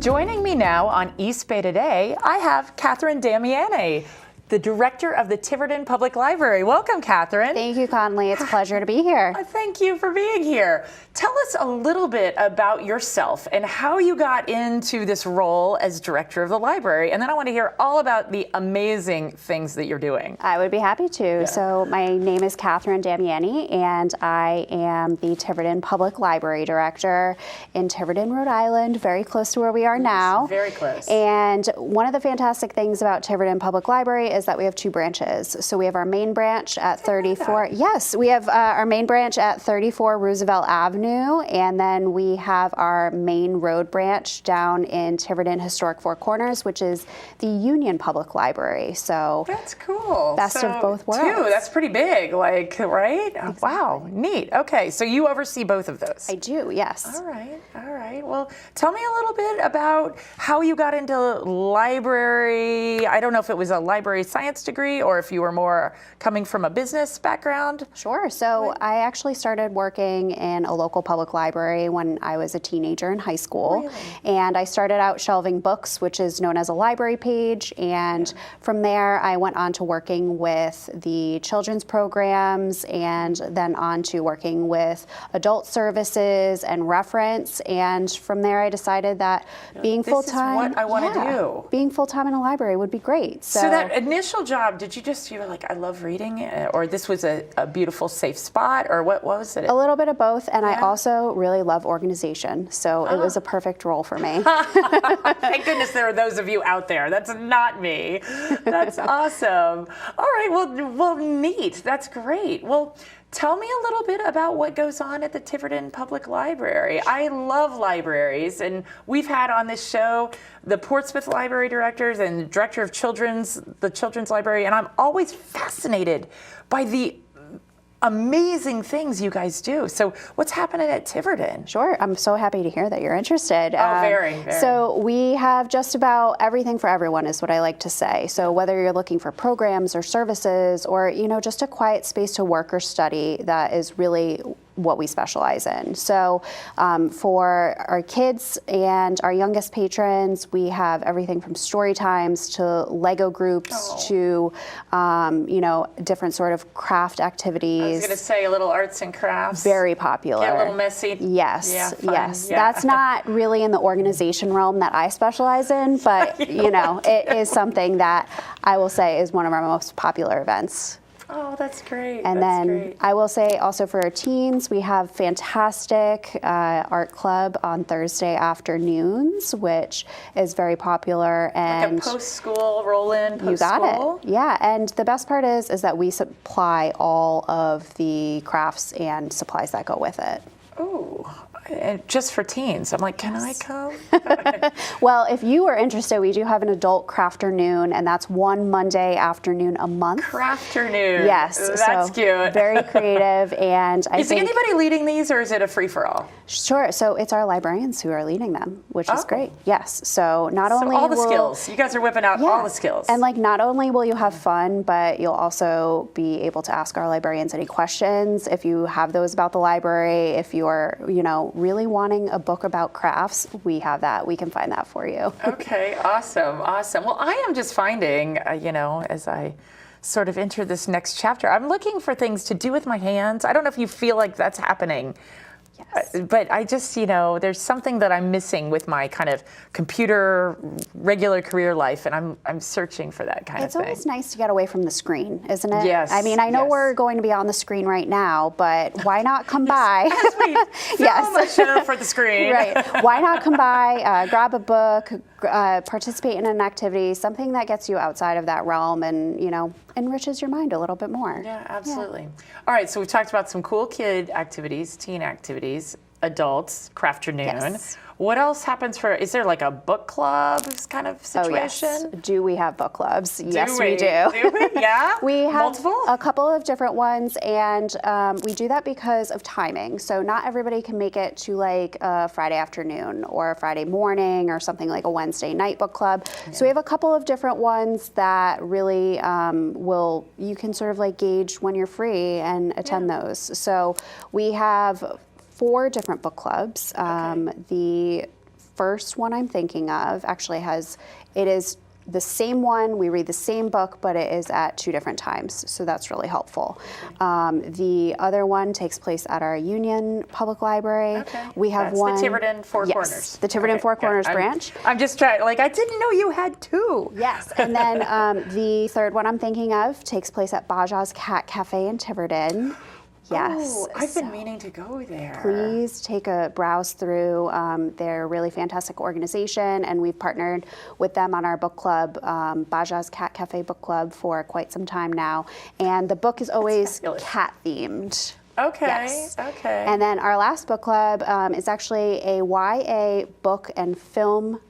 Joining me now on East Bay Today, I have Catherine Damiani, the director of the Tiverton Public Library. Welcome, Catherine. Thank you, Conley. It's a pleasure to be here. Thank you for being here. Tell us a little bit about yourself and how you got into this role as director of the library. And then I want to hear all about the amazing things that you're doing. I would be happy to. Yeah. So my name is Catherine Damiani, and I am the Tiverton Public Library Director in Tiverton, Rhode Island, very close to where we are now. Very close. And one of the fantastic things about Tiverton Public Library is that we have two branches. So we have our main branch at 34. Yes, we have our main branch at 34 Roosevelt Avenue, and then we have our main road branch down in Tiverton Historic Four Corners, which is the Union Public Library. So that's cool. Best of both worlds. Two, that's pretty big, like, right? Exactly. Wow, neat. Okay, so you oversee both of those. I do, yes. All right, all right. Well, tell me a little bit about how you got into library. I don't know if it was a library science degree or if you were more coming from a business background. Sure. So I actually started working in a local public library when I was a teenager in high school. Really? And I started out shelving books, which is known as a library page. And from there, I went on to working with the children's programs and then on to working with adult services and reference. And from there, I decided that being full-time, this is what I want to do. Being full-time in a library would be great. So that initial job, did you were like, I love reading, or this was a beautiful, safe spot, or what was it? A little bit of both, and I also really love organization, so it was a perfect role for me. Thank goodness there are those of you out there. That's not me. That's awesome. All right, well, neat. That's great. Well, tell me a little bit about what goes on at the Tiverton Public Library. I love libraries, and we've had on this show the Portsmouth Library Directors and Director of the Children's Library, and I'm always fascinated by the amazing things you guys do. So what's happening at Tiverton? Sure, I'm so happy to hear that you're interested. Oh, very. So we have just about everything for everyone is what I like to say. So whether you're looking for programs or services or, just a quiet space to work or study, that is really what we specialize in. So for our kids and our youngest patrons, we have everything from story times to Lego groups to, different sort of craft activities. I was going to say a little arts and crafts. Very popular. Get a little messy. Yes, yeah, fun. yes. Yeah. That's not really in the organization realm that I specialize in, but it is something that I will say is one of our most popular events. Oh, that's great. And then I will say also for our teens, we have fantastic art club on Thursday afternoons, which is very popular. And like a post-school roll-in, post-school? You got it. Yeah, and the best part is that we supply all of the crafts and supplies that go with it. Oh, and just for teens. I'm like, can I come? Well, if you are interested, we do have an adult crafternoon, and that's one Monday afternoon a month. Crafternoon. Yes. That's cute. Very creative. And I think... Is anybody leading these, or is it a free-for-all? Sure. So it's our librarians who are leading them, which is great. Yes. So not only all the skills. You guys are whipping out all the skills. And not only will you have fun, but you'll also be able to ask our librarians any questions. If you have those about the library, if you're, really wanting a book about crafts, we have that. We can find that for you. Okay, awesome. Well, I am just finding, as I sort of enter this next chapter, I'm looking for things to do with my hands. I don't know if you feel like that's happening. Yes. But I just, there's something that I'm missing with my kind of computer, regular career life, and I'm searching for that kind of thing. It's always nice to get away from the screen, isn't it? Yes. I mean, I know we're going to be on the screen right now, but why not come by? As we film a show for the screen. Right. Why not come by, grab a book, participate in an activity, something that gets you outside of that realm and, enriches your mind a little bit more. Yeah, absolutely. Yeah. All right, so we've talked about some cool kid activities, teen activities, adults, crafternoon. Yes. What else happens is there like a book club kind of situation? Oh, yes. Do we have book clubs? Yes, we do. Do we? Yeah? We have multiple? A couple of different ones, and we do that because of timing. So not everybody can make it to like a Friday afternoon or a Friday morning or something like a Wednesday night book club. Yeah. So we have a couple of different ones that really you can sort of like gauge when you're free and attend those. So we have 4 different book clubs. The first one I'm thinking of actually it is the same one, we read the same book, but it is at 2 different times, so that's really helpful. The other one takes place at our Union Public Library. Okay. We have That's one. the Tiverton Four Yes, Corners. the Tiverton Four Corners branch. I'm just trying, like, I didn't know you had 2. Yes, and then the third one I'm thinking of takes place at Baja's Cat Cafe in Tiverton. Yes. Oh, I've been meaning to go there. Please take a browse through. They're a really fantastic organization, and we've partnered with them on our book club, Baja's Cat Cafe Book Club, for quite some time now. And the book is always cat themed. Okay. Yes. Okay. And then our last book club is actually a YA book and film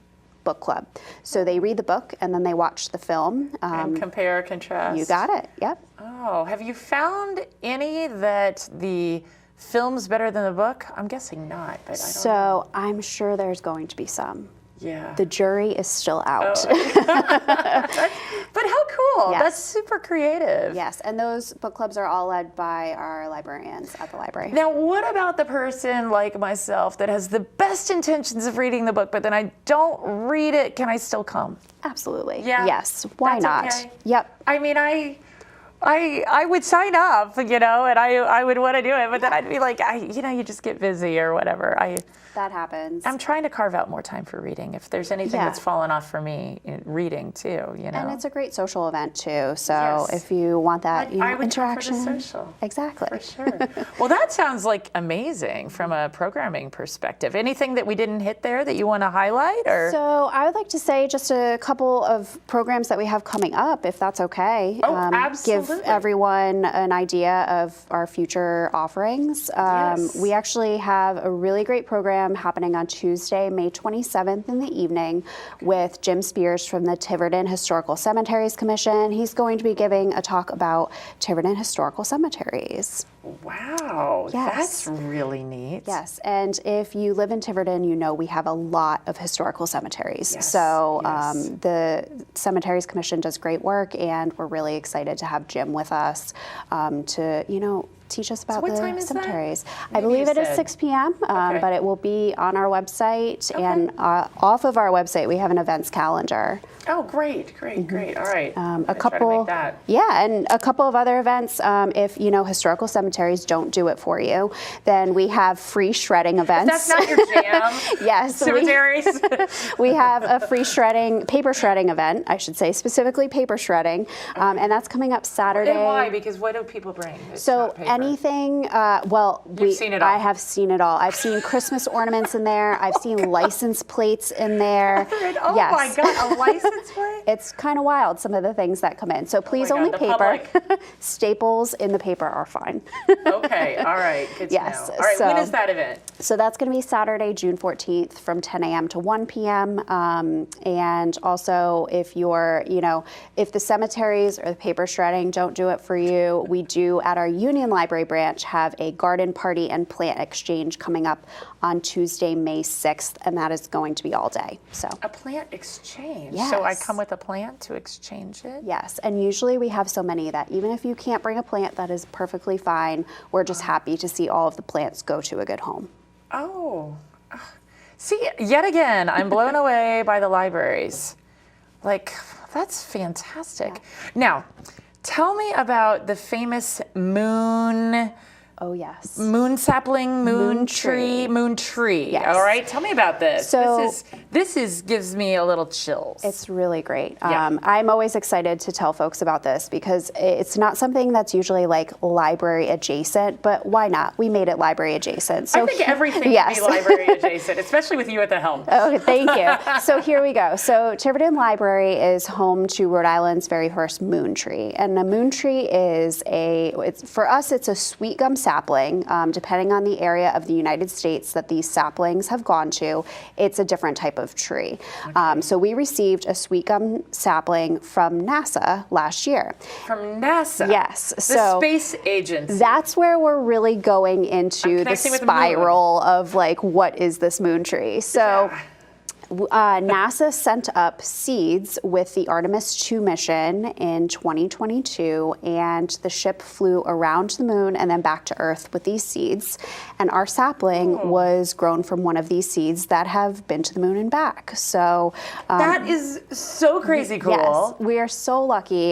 book club. So they read the book and then they watch the film. And compare, contrast. You got it. Yep. Oh, have you found any that the film's better than the book? I'm guessing not, but I don't know. So I'm sure there's going to be some. Yeah. The jury is still out. But how cool. Yes. That's super creative. Yes, and those book clubs are all led by our librarians at the library. Now, what about the person like myself that has the best intentions of reading the book, but then I don't read it? Can I still come? Absolutely. Yeah. Yes. Why That's not? okay. Yep. I mean, I would sign up, and I would want to do it, but then I'd be like, you just get busy or whatever. That happens. I'm trying to carve out more time for reading. If there's anything that's fallen off for me, reading too, And it's a great social event too. So Yes. if you want that, I would interaction. come for the social. Exactly. For sure. Well, that sounds like amazing from a programming perspective. Anything that we didn't hit there that you want to highlight, or? So I would like to say just a couple of programs that we have coming up, if that's okay. Oh, absolutely. Give everyone an idea of our future offerings. Yes. We actually have a really great program happening on Tuesday, May 27th in the evening with Jim Spears from the Tiverton Historical Cemeteries Commission. He's going to be giving a talk about Tiverton historical cemeteries. Wow, Yes. that's really neat. Yes, and if you live in Tiverton, we have a lot of historical cemeteries. Yes, So yes. the Cemeteries Commission does great work, and we're really excited to have Jim with us to, teach us about what the time is that? cemeteries. I Maybe believe you it is said. 6 p.m., Okay. but it will be on our website, and off of our website, we have an events calendar. Oh, great. All right. A couple, and a couple of other events. If historical cemeteries don't do it for you, then we have free shredding events. That's not your jam. Yes, Cemeteries. we have a free paper shredding event, I should say, specifically paper shredding, and that's coming up Saturday. And why? Because what do people bring? It's So not paper. anything, You've seen it all. I have seen it all. I've seen Christmas ornaments in there. I've seen license plates in there. Oh Yes. my God, a license plate? It's kind of wild, some of the things that come in. So please God, only the paper. public. Staples in the paper are fine. Okay, all right, good to Yes, know. All right, when so- is that event? So that's going to be Saturday, June 14th from 10 a.m. to 1 p.m. And also if if the cemeteries or the paper shredding don't do it for you, we do at our Union Library branch have a garden party and plant exchange coming up on Tuesday, May 6th, and that is going to be all day. So A plant exchange. So I Yes. come with a plant to exchange it? yes, and usually we have so many that even if you can't bring a plant, that is perfectly fine. We're just happy to see all of the plants go to a good home. Oh. See, yet again, I'm blown away by the libraries. Like, that's fantastic. Now, tell me about the famous moon Oh yes. sapling, moon tree. tree. Yes. All right, tell me about this. So- this gives me a little chills. It's really great. Yeah. I'm always excited to tell folks about this because it's not something that's usually like library adjacent, but why not? We made it library adjacent. So I think everything yes. can be library adjacent, especially with you at the helm. Oh, thank you. So here we go. So Tiverton Library is home to Rhode Island's very first moon tree. And a moon tree is for us, it's a sweet gum sapling. Depending on the area of the United States that these saplings have gone to, it's a different type of tree. So we received a sweet gum sapling from NASA last year. From NASA. Yes. The So space agency. that's where we're really going into the connecting with the moon. spiral of like, what is this moon tree? So Yeah. NASA sent up seeds with the Artemis 2 mission in 2022, and the ship flew around the moon and then back to Earth with these seeds. And our sapling was grown from one of these seeds that have been to the moon and back. So that is so crazy cool. Yes, we are so lucky.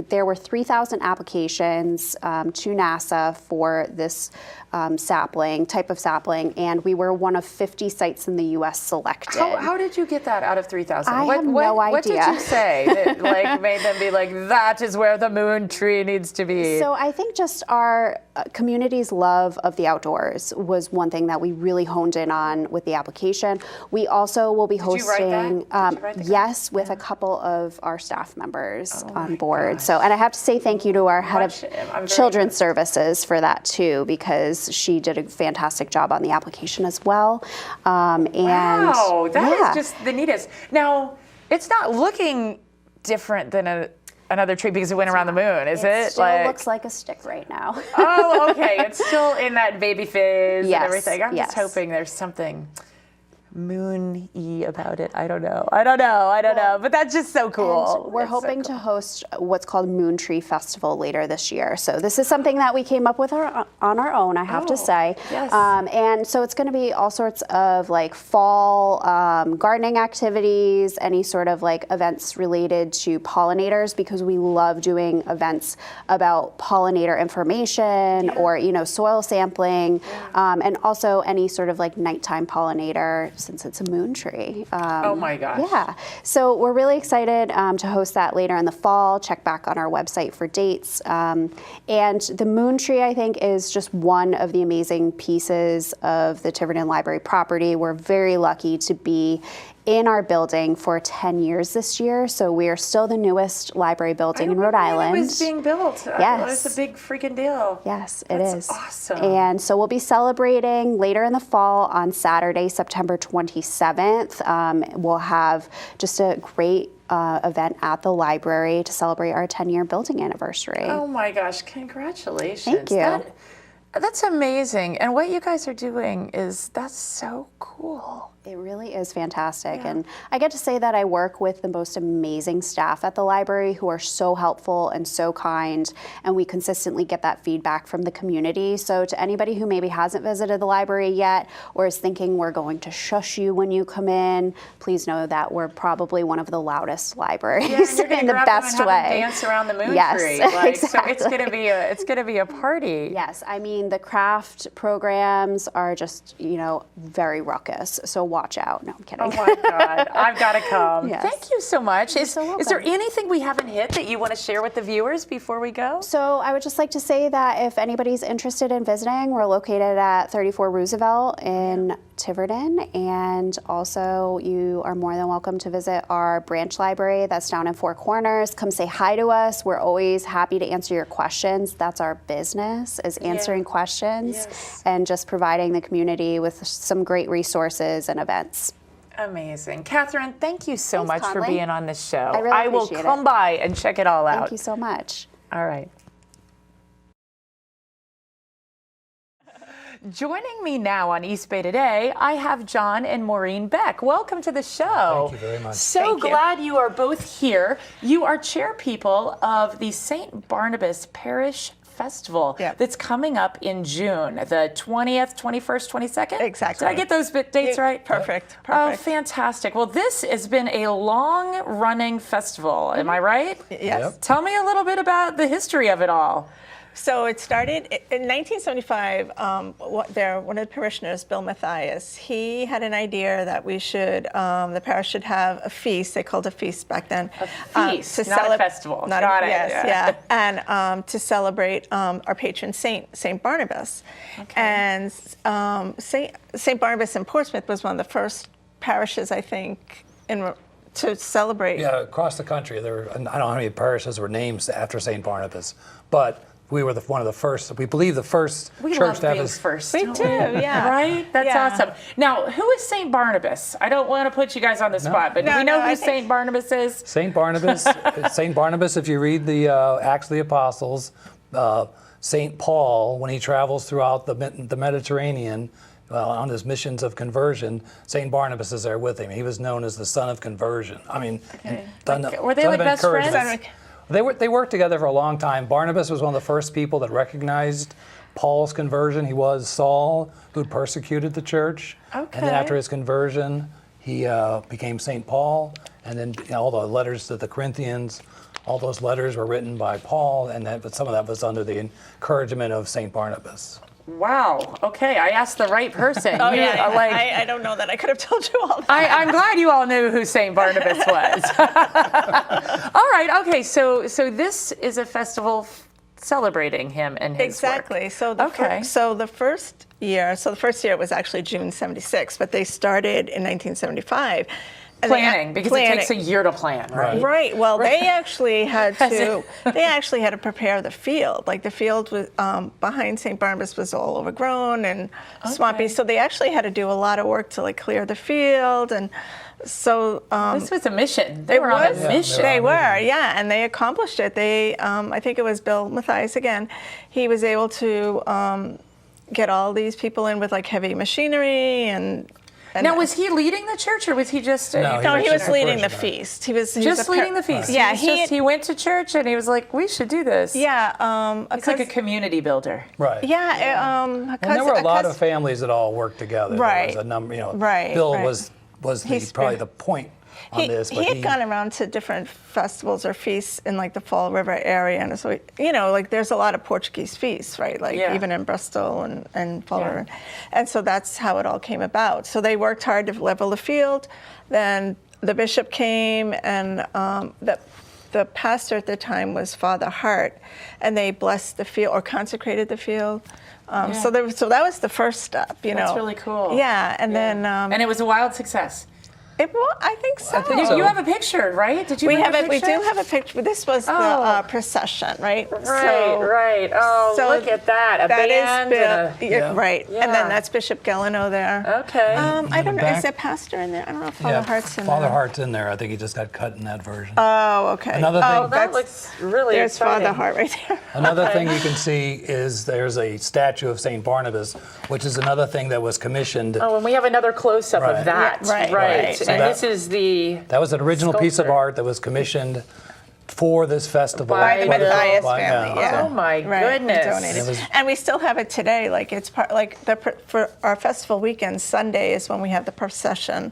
There were 3,000 applications to NASA for this type of sapling, and we were one of 50 sites in the U.S. selected. How did you get that out of 3,000? I have no idea. What did you say that made them be like, that is where the moon tree needs to be? So I think just our community's love of the outdoors was one thing that we really honed in on with the application. We also will be hosting, yes, with a couple of our staff members on board. Gosh. So, and I have to say thank you to our head of children's services for that too, because she did a fantastic job on the application as well. Wow, that is just the neatest. Now, it's not looking different than another tree because it went around the moon, is it? It still looks like a stick right now. Oh, okay. It's still in that baby phase and Yes, everything. I'm just hoping there's something moon-y about it. I don't know. But that's just so cool. And we're hoping to host what's called Moon Tree Festival later this year. So this is something that we came up with on our own, I have to say. Yes. And so it's going to be all sorts of like fall gardening activities, any sort of like events related to pollinators, because we love doing events about pollinator information or, soil sampling, and also any sort of like nighttime pollinator, since it's a moon tree. Oh my gosh. Yeah. So we're really excited to host that later in the fall. Check back on our website for dates. And the moon tree, I think, is just one of the amazing pieces of the Tiverton Library property. We're very lucky to be in our building for 10 years this year. So we are still the newest library building in Rhode Island. It was being built. Yes. It's a big freaking deal. Yes, That's awesome. And so we'll be celebrating later in the fall on Saturday, September 27th. We'll have just a great event at the library to celebrate our 10-year building anniversary. Oh my gosh, congratulations. Thank you. That's amazing. And what you guys are doing that's so cool. It really is fantastic. And I get to say that I work with the most amazing staff at the library who are so helpful and so kind, and we consistently get that feedback from the community. So to anybody who maybe hasn't visited the library yet or is thinking we're going to shush you when you come in, please know that we're probably one of the loudest libraries in the best way. Dance around the moon tree. Exactly. So it's gonna be a party. Yes, I mean the craft programs are just very ruckus. So watch out. No, I'm kidding. Oh my God, I've got to come. Yes. Thank you so much. You're so welcome. Is there anything we haven't hit that you want to share with the viewers before we go? So I would just like to say that if anybody's interested in visiting, we're located at 34 Roosevelt in Tiverton, and also you are more than welcome to visit our branch library that's down in Four Corners. Come say hi to us. We're always happy to answer your questions. That's our business, is answering questions and just providing the community with some great resources and events. Amazing. Catherine, thank you so Thanks, much for Conley. being on this show. I really I will appreciate come it. by and check it all out. Thank you so much. All right. Joining me now on East Bay Today, I have John and Maureen Beck. Welcome to the show. Thank you very much. So glad you are both here. You are chair people of the St. Barnabas Parish Festival that's coming up in June, the 20th, 21st, 22nd? Exactly. Did I get those dates right? Perfect. Oh, fantastic. Well, this has been a long-running festival. Am I right? Yes. Yep. Tell me a little bit about the history of it all. So it started in 1975. One of the parishioners, Bill Mathias, he had an idea that we should, the parish should have a feast. They called it a feast back then. A feast, not a festival. Got it. Yes, yeah. And to celebrate our patron saint, St. Barnabas. Okay. And St. Barnabas in Portsmouth was one of the first parishes, I think, to celebrate. Yeah, across the country, I don't know how many parishes were named after St. Barnabas, but we were one of the first. We believe the first church to have being his first. We do, yeah. Right? That's awesome. Now, who is St. Barnabas? I don't want to put you guys on the spot, but do we know who St. Barnabas is? St. Barnabas. St. Barnabas. If you read the Acts of the Apostles, St. Paul, when he travels throughout the Mediterranean, on his missions of conversion, St. Barnabas is there with him. He was known as the son of conversion. I mean, were they like best friends? They worked together for a long time. Barnabas was one of the first people that recognized Paul's conversion. He was Saul, who'd persecuted the church. Okay. And then after his conversion, he became St. Paul. And then all the letters to the Corinthians, all those letters were written by Paul, but some of that was under the encouragement of St. Barnabas. Wow. Okay, I asked the right person. Oh, yeah. I don't know that I could have told you all that. I'm glad you all knew who St. Barnabas was. All right. Okay. So this is a festival celebrating him and his Exactly. work. So the first year was actually June '76, but they started in 1975. Planning, because it takes a year to plan, right? Right. Well, they actually had to prepare the field. Like the field was behind St. Barnabas was all overgrown and swampy, so they actually had to do a lot of work to like clear the field, and so this was a mission. They were on a mission. They were, yeah, and they accomplished it. They, I think it was Bill Mathias again. He was able to get all these people in with like heavy machinery and. Now, was he leading the church, or was he just? No, he was leading the feast. He was just leading the feast. Right. Yeah, he went to church and he was like, "We should do this." Yeah, it's like a community builder. Right. Yeah, and there were a lot of families that all worked together. Right. There was a number. Right. Bill was probably the point on this. But he had gone around to different festivals or feasts in like the Fall River area, and so like there's a lot of Portuguese feasts, right? Like even in Bristol and Fall River, and so that's how it all came about. So they worked hard to level the field. Then the bishop came, and the pastor at the time was Father Hart, and they blessed the field or consecrated the field. So that was the first step. That's really cool. Yeah, and then and it was a wild success. I think so. You have a picture, right? Did you? We picture? do have a picture. This was the procession, right? Right. Oh, so look at that. A band. Right. Yeah. And then that's Bishop Gellino there. Okay. I don't know. Is there pastor in there? I don't know if Father Hart's in there. Father Hart's in there. I think he just got cut in that version. Oh, okay. Another thing. That looks really There's exciting. Father Hart right there. Another thing you can see is there's a statue of St. Barnabas, which is another thing that was commissioned. Oh, and we have another close-up of that. Yeah, right. So And this is that was an original piece of sculpture. art that was commissioned for this festival. By the Mathias family, yeah. Oh my goodness. Donated. And we still have it today. Like it's part for our festival weekend. Sunday is when we have the procession.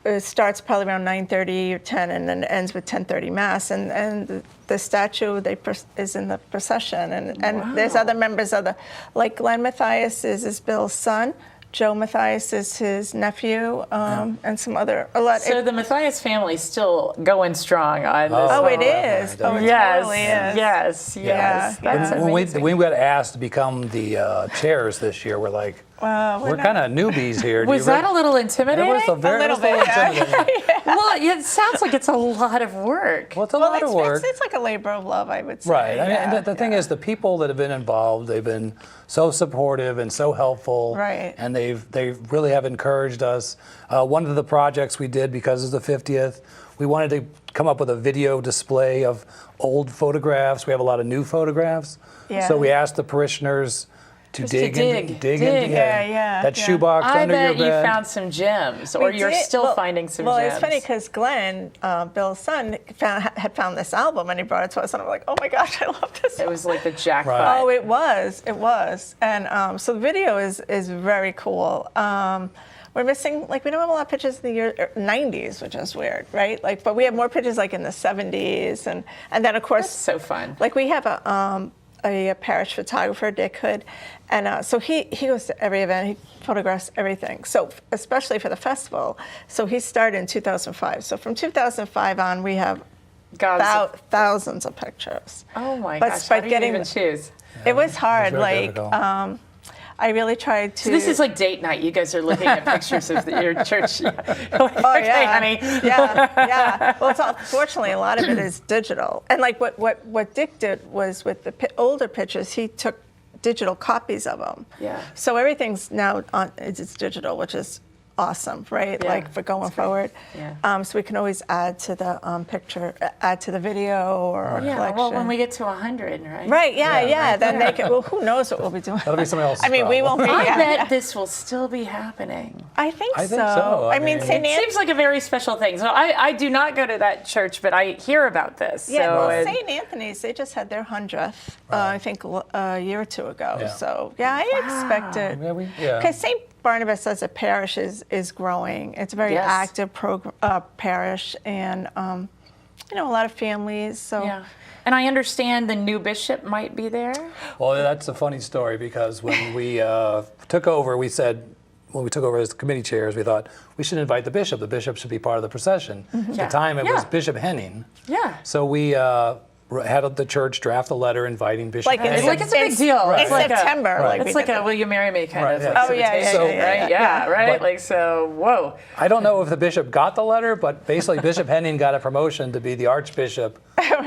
It starts probably around 9:30 or 10, and then ends with 10:30 mass. And the statue is in the procession. And there's other members of like Glenn Mathias is Bill's son. Joe Mathias is his nephew, and some other. So the Mathias family's still going strong on this. Oh, it is. Oh, it totally is. Yes. Yeah. That's amazing. When we got asked to become the chairs this year, we're like, we're kind of newbies here. Was that a little intimidating? It was a little bit intimidating. Well, it sounds like it's a lot of work. Well, it's a lot of work. It's like a labor of love, I would say. Right. I mean, and the thing is, the people that have been involved, they've been so supportive and so helpful. Right. And they really have encouraged us. One of the projects we did because of the 50th, we wanted to come up with a video display of old photographs. We have a lot of new photographs. Yeah. So we asked the parishioners to dig into that shoebox I under your bet bed. you found some gems, or you're still finding some gems. Well, it's funny because Glenn, Bill's son, had found this album and he brought it to us, and I'm like, oh my gosh, I love this. It was like the jackpot. Right. Oh, it was. And so the video is very cool. We're missing, we don't have a lot of pictures in the 90s, which is weird, right? But we have more pictures in the 70s, and then of course, That's so fun. we have a parish photographer, Dick Hood, and so he goes to every event, he photographs everything. So especially for the festival. So he started in 2005. So from 2005 on, we have thousands of pictures. Oh my But gosh! How do you even choose? It was hard. It was very difficult. I really tried to. So this is like date night. You guys are looking at pictures of your church. Oh Okay, yeah, honey. yeah. Well, fortunately, a lot of it is digital. And what Dick did was with the older pictures, he took digital copies of them. Yeah. So everything's now it's digital, which is awesome, right? Yeah, Like for going forward. Yeah. So we can always add to the picture, add to the video or Yeah, collection. well, when we get to 100, right? Right, yeah. Then they can, well, who knows what we'll be doing. That'll be somebody else's I mean, we won't be. problem. I yeah. bet this will still be happening. I think I so. think so. I I mean, mean- St. It Anthony. seems like a very special thing. So I do not go to that church, but I hear about this. Yeah, so well, St. Anthony's, they just had their 100th, I think, a year or two ago. Yeah. So, yeah, I expect it. Yeah. Because St. Barnabas as a parish is growing. It's a very Yes. active parish, and a lot of families. So, Yeah. And I understand the new bishop might be there. Well, that's a funny story because when we took over, we said, when we took over as committee chairs, we thought we should invite the bishop. The bishop should be part of the procession. At Yeah. the time, it was Yeah. Bishop Henning. Yeah. So we had the church draft a letter inviting Bishop Like Henning. It's like it's a big deal. in It's like September. Right. It's like a will you marry me kind Right, of yeah. like Oh, yeah, invitation, right? Yeah, right? But- Like, so, whoa. I don't know if the bishop got the letter, but basically Bishop Henning got a promotion to be the Archbishop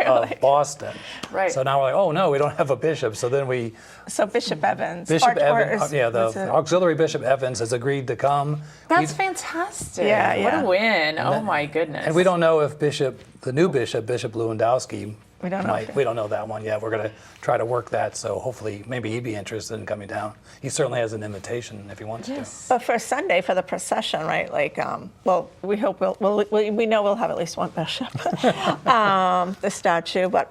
of Boston. Right. So now we're like, oh no, we don't have a bishop. So then So Bishop Evans. Bishop or Evans, is- the was it- auxiliary Bishop Evans has agreed to come. That's fantastic. Yeah, What yeah. a win. Oh, my goodness. And we don't know if the new bishop, Bishop Lewandowski, We don't know. we don't know that one yet. We're going to try to work that. So hopefully, maybe he'd be interested in coming down. He certainly has an invitation if he wants to. But for Sunday, for the procession, right? Like, well, we hope we know we'll have at least one bishop, the statue. But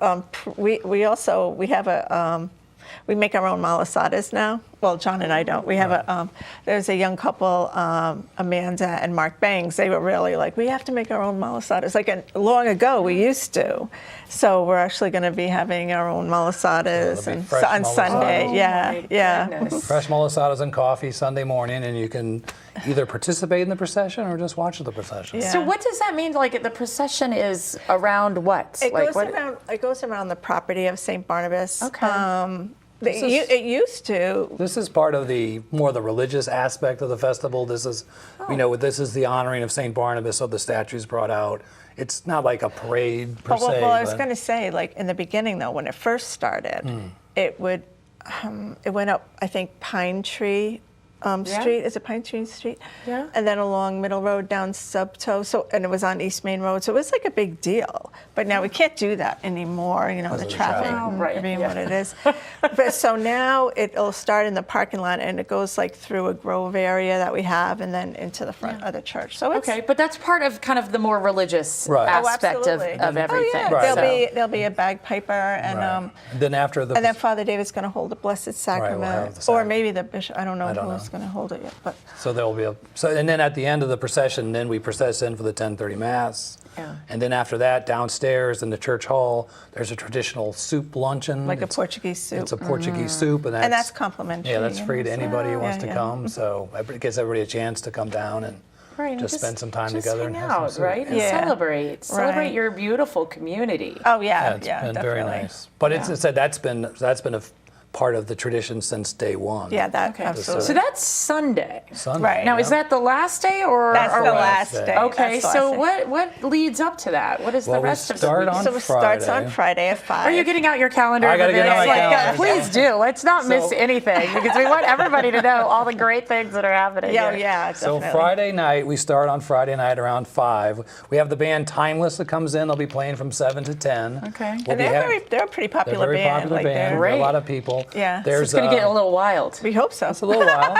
we have we make our own malasadas now. Well, John and I don't. We have there's a young couple, Amanda and Mark Bangs. They were really like, we have to make our own malasadas. Like long ago, we used to. So we're actually going to be having our own malasadas they'll be and fresh on Sunday. Oh, yeah, my yeah. goodness. Fresh malasadas and coffee Sunday morning, and you can either participate in the procession or just watch the procession. Yeah. So what does that mean? Like the procession is around what? It like goes what? around. It goes around the property of St. Barnabas. Okay. It used to. This is part of the religious aspect of the festival. This is, this is the honoring of St. Barnabas, so the statue's brought out. It's not like a parade per se. Well, I was but- going to say, like in the beginning, though, when it first started, it went up, I think, Pine Tree Street. Is it Pine Tree Street? Yeah. And then along Middle Road down Subto. So, and it was on East Main Road. So it was like a big deal. But now we can't do that anymore. The of the traffic traffic. Right, being yeah. what it is. But so now it'll start in the parking lot and it goes like through a grove area that we have and then into the front of the church. So it's Okay, but that's part of kind of the more religious Right. Oh, aspect of absolutely. everything. Oh, yeah. Right. There'll be a bagpiper and Right. And then after the and then Father David's going to hold the Blessed Sacrament, have the or sacrament. maybe the bishop. I don't know don't who's know. going to hold it yet, but So there will be and then at the end of the procession, then we process in for the 10:30 Mass. Yeah. And then after that, downstairs in the church hall, there's a traditional soup luncheon. like a It's- Portuguese soup. It's a Portuguese soup, and that's complimentary. Yeah, that's free to anybody who wants to Yeah. come. So it gives everybody a chance to come down and Right, and just spend some time just together hang and have some out, soup. right? And Yeah. celebrate Right. your beautiful community. Oh Yeah, yeah, it's yeah, been definitely. very nice. But it's said that's been a part of the tradition since day one. Yeah, that Okay. absolutely. So that's Sunday. Sunday, Right. Now, is yeah. that the last day or? That's or the what? last day. day. Okay, That's the so last day. what leads up to that? What is Well, the we rest of the start week? on So it starts Friday. on Friday at 5. Are you getting out your calendar? I gotta get out my calendar. Please do. Let's not miss So- anything because we want everybody to know all the great things that are happening. Yeah, here. yeah, So definitely. Friday night, we start on Friday night around 5. We have the band Timeless that comes in. They'll be playing from 7 to 10. Okay. We'll And be they're a pretty they're a popular very band. popular like band. they're- There are Great. a lot of people. Yeah. So There's It's going to get a little wild. We hope so. It's a little while.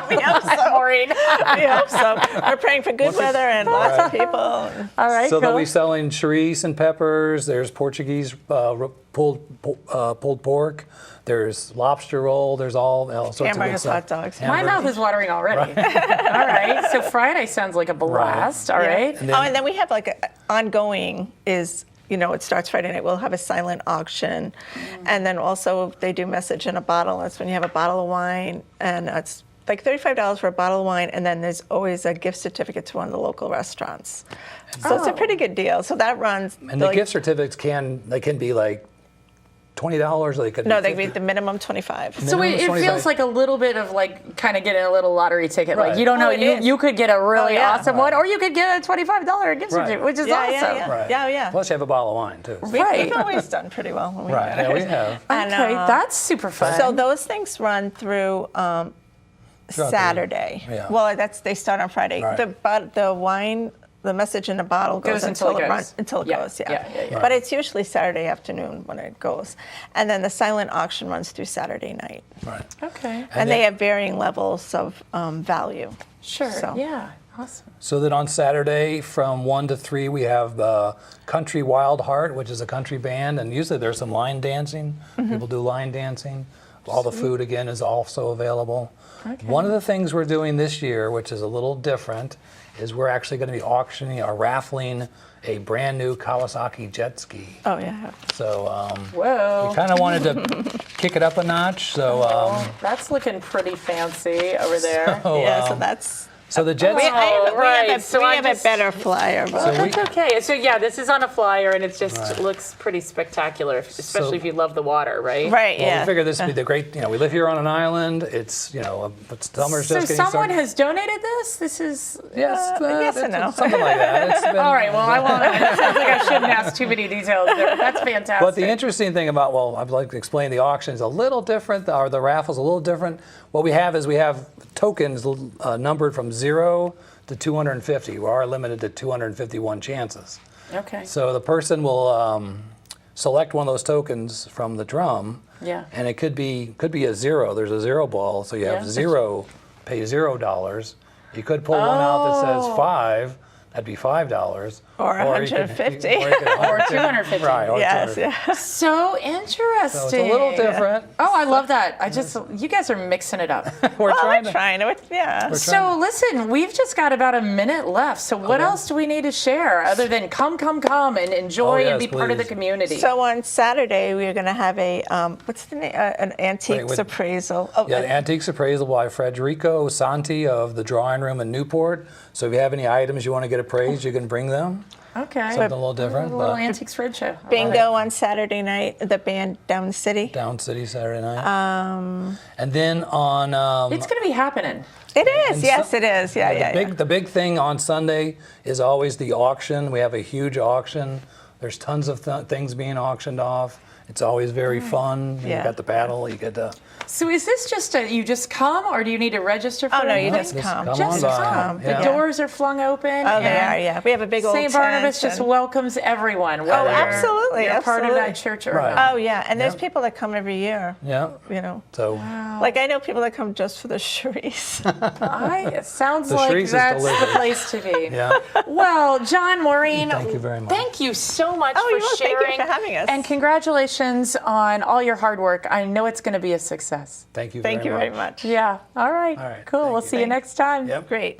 We hope so. Maureen. We hope so. We're praying for good weather and lots of people. All right, So cool. they'll be selling chorizo and peppers. There's Portuguese pulled pork. There's lobster roll. There's all sorts of good Hamburgers, stuff. hot dogs. My mouth is watering already. All right. So Friday sounds like a blast. All right. And then- And then we have like a ongoing is, it starts Friday night. We'll have a silent auction. And then also they do message in a bottle. That's when you have a bottle of wine. And it's like $35 for a bottle of wine. And then there's always a gift certificate to one of the local restaurants. So it's a pretty good deal. So that runs. And the gift certificates can be like $20. They could No, be they be 50. the minimum 25. So Minimum it 25. feels like a little bit of like kind of getting a little lottery ticket. Right. Like you don't know, Oh, it is. you could get a really yeah. awesome one, or you could get a $25 gift Right. certificate, which is Yeah, awesome. yeah. Right. Yeah. Plus you have a bottle of wine too. Right. We've always done pretty well when we Right. do Yeah, we it. have. And, Okay, that's super fun. So those things run through throughout Saturday. Yeah. Well, they start on Friday. Right. The wine, the message in the bottle goes until it goes. Until it goes, yeah. Yeah. But it's usually Saturday afternoon when it goes. And then the silent auction runs through Saturday night. Right. Okay. And they have varying levels of value. Sure. So. Yeah. Awesome. So then on Saturday from 1 to 3, we have Country Wild Heart, which is a country band, and usually there's some line dancing. People do line dancing. All the food, again, is also available. Okay. One of the things we're doing this year, which is a little different, is we're actually going to be auctioning or raffling a brand new Kawasaki jet ski. Oh, yeah. So Whoa. we kind of wanted to kick it up a notch. So That's looking pretty fancy over there. Yeah, so that's... so the jet We ski. have a better flyer. But That's okay. So yeah, this is on a flyer, and it just looks pretty spectacular, especially if you love the water, right? right, Well, yeah. we figured this would be the great, we live here on an island. It's, but summer's So just getting someone started. has donated this? This is... Yes, yes and no. something like that. It's been, All right, well, I won't. It sounds like I shouldn't ask too many details there. That's fantastic. But the interesting thing about, I'd like to explain the auction is a little different, or the raffle's a little different. What we have is we have tokens numbered from 0 to 250. We are limited to 251 chances. Okay. So the person will select one of those tokens from the drum, Yeah. and it could be a 0. There's a 0 ball, so you have Yeah. 0, pay $0. You could pull one out that says 5. That'd be $5. Or you could- 150. Or 250. Right. Or yes, 250. yeah. So interesting. So it's a little different. Oh, I love that. You guys are mixing it up. We're Well, trying we're to. trying to, yeah. So listen, we've just got about a minute left. So what else do we need to share other than come and enjoy and be part of the please. community? So on Saturday, we're going to have a, what's the name, an antiques appraisal. Oh, Yeah, the Antiques Appraisal by Federico Santi of the Drawing Room in Newport. So if you have any items you want to get appraised, you can bring them. Okay. Something a little different. A little but Antiques Roadshow. I love it. Bingo on Saturday night, the band Down the City. Down City Saturday night. And then on... It's going to be happening. It is, and yes, so- it is. Yeah. The big thing on Sunday is always the auction. We have a huge auction. There's tons of things being auctioned off. It's always very fun. Yeah. You got the paddle, you get the... So is this just you just come, or do you need to register for Oh, no, you anything? just come. Just on by. come. Yeah. The doors are flung open. Oh, they and are, yeah. We have a big old St. Barnabas tent just and- welcomes everyone. Whether absolutely, You're part of that absolutely. church or Right. not. Oh, yeah. And there's Yep. people that come every year, Yeah. So, Oh. like I know people that come just for the charisse. It sounds The like Shrees is that's the delicious. place to be. Yeah. Well, John, Maureen, Thank you very much. Thank you so much Oh, for you're welcome. sharing. Thank you for having us. And congratulations on all your hard work. I know it's going to be a success. Thank you Thank you very much. Yeah. All right. All right. Cool. Thank We'll you. see you next time. Yep. Great.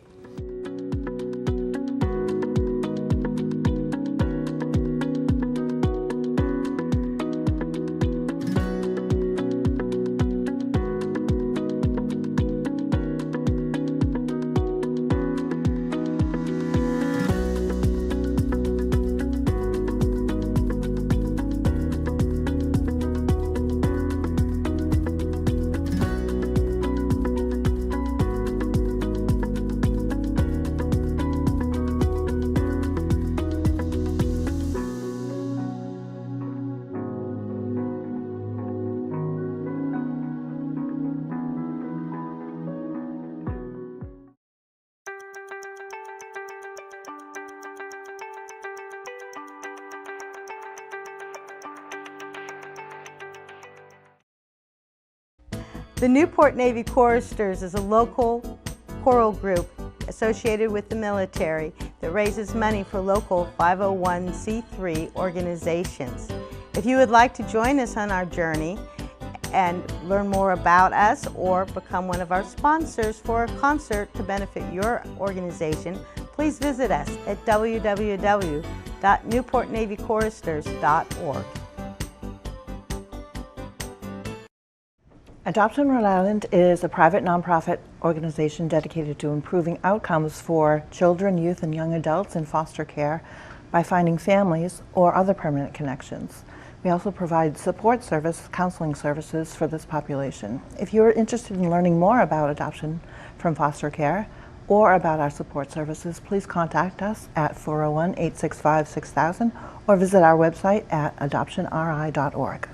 The Newport Navy Choristers is a local choral group associated with the military that raises money for local 501c3 organizations. If you would like to join us on our journey and learn more about us or become one of our sponsors for a concert to benefit your organization, please visit us at www.newportnavychoristers.org. Adoption Rhode Island is a private nonprofit organization dedicated to improving outcomes for children, youth, and young adults in foster care by finding families or other permanent connections. We also provide support service, counseling services for this population. If you're interested in learning more about adoption from foster care or about our support services, please contact us at 401-865-6000 or visit our website at adoptionri.org.